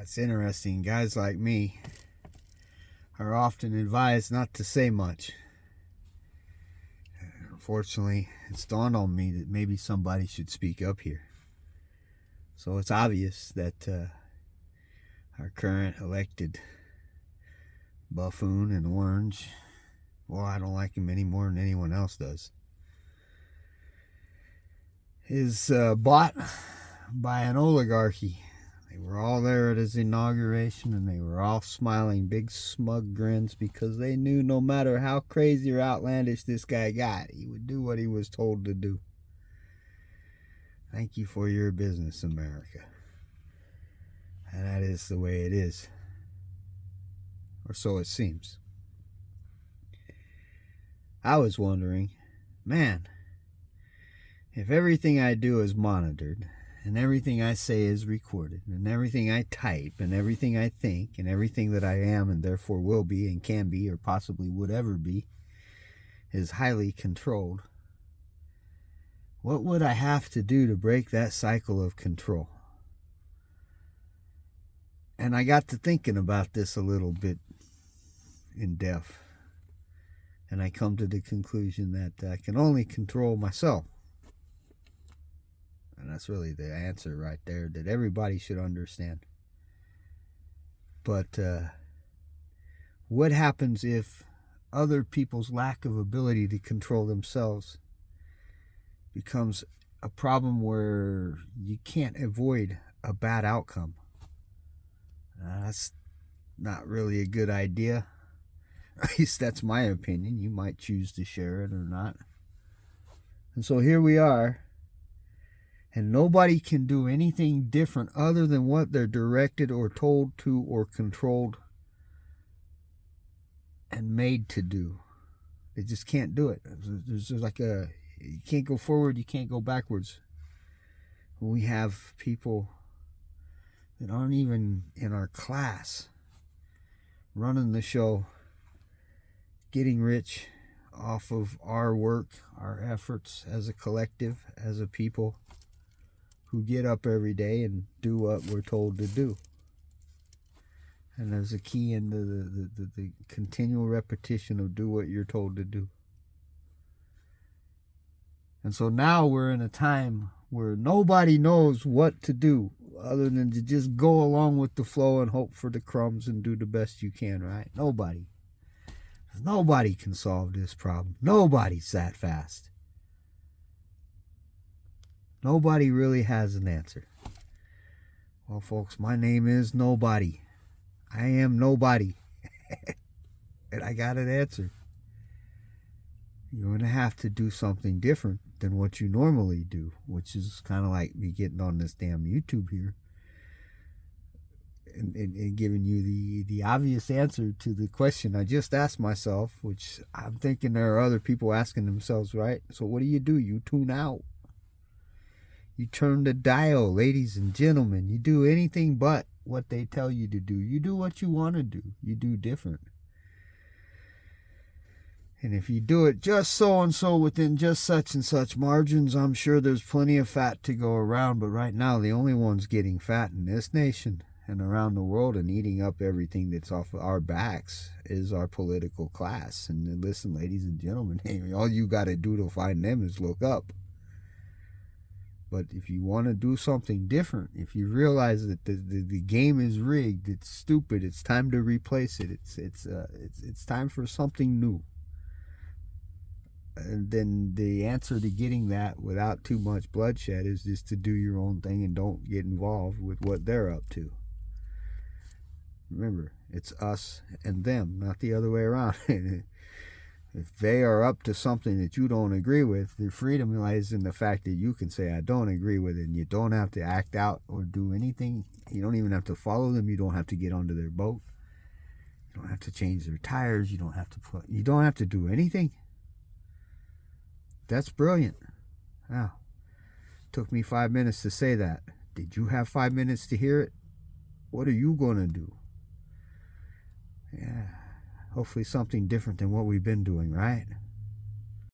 It's interesting. Guys like me are often advised not to say much. Unfortunately, it's dawned on me that maybe somebody should speak up here. So it's obvious that our current elected buffoon in orange, well, I don't like him any more than anyone else does, is bought by an oligarchy. They were all there at his inauguration, and they were all smiling big smug grins because they knew no matter how crazy or outlandish this guy got, he would do what he was told to do. Thank you for your business, America. And that is the way it is. Or so it seems. I was wondering, man, if everything I do is monitored, and everything I say is recorded, and everything I type, and everything I think, and everything that I am and therefore will be and can be or possibly would ever be is highly controlled, what would I have to do to break that cycle of control? And I got to thinking about this a little bit in depth, and I come to the conclusion that I can only control myself. And that's really the answer right there that everybody should understand. But what happens if other people's lack of ability to control themselves becomes a problem where you can't avoid a bad outcome? That's not really a good idea. At least that's my opinion. You might choose to share it or not. And so here we are. And nobody can do anything different other than what they're directed or told to or controlled and made to do. They just can't do it. There's like you can't go forward, you can't go backwards. We have people that aren't even in our class running the show, getting rich off of our work, our efforts as a collective, as a people who get up every day and do what we're told to do. And there's a key in the continual repetition of do what you're told to do. And so now we're in a time where nobody knows what to do other than to just go along with the flow and hope for the crumbs and do the best you can, right? Nobody. Nobody can solve this problem. Nobody's that fast. Nobody really has an answer. Well, folks, my name is Nobody. I am nobody. And I got an answer. You're going to have to do something different than what you normally do, which is kind of like me getting on this damn YouTube here and giving you the obvious answer to the question I just asked myself, which I'm thinking there are other people asking themselves, right? So what do? You tune out. You turn the dial, ladies and gentlemen. You do anything but what they tell you to do. You do what you want to do. You do different. And if you do it just so and so within just such and such margins, I'm sure there's plenty of fat to go around. But right now, the only ones getting fat in this nation and around the world and eating up everything that's off of our backs is our political class. And listen, ladies and gentlemen, all you got to do to find them is look up. But if you want to do something different, if you realize that the game is rigged, it's stupid, it's time to replace it. It's time for something new. And then the answer to getting that without too much bloodshed is just to do your own thing and don't get involved with what they're up to. Remember, it's us and them, not the other way around. If they are up to something that you don't agree with, the freedom lies in the fact that you can say, I don't agree with it, and you don't have to act out or do anything. You don't even have to follow them. You don't have to get onto their boat. You don't have to change their tires. You don't have to do anything. That's brilliant. Wow. Took me 5 minutes to say that. Did you have 5 minutes to hear it? What are you going to do? Yeah. Hopefully something different than what we've been doing, right?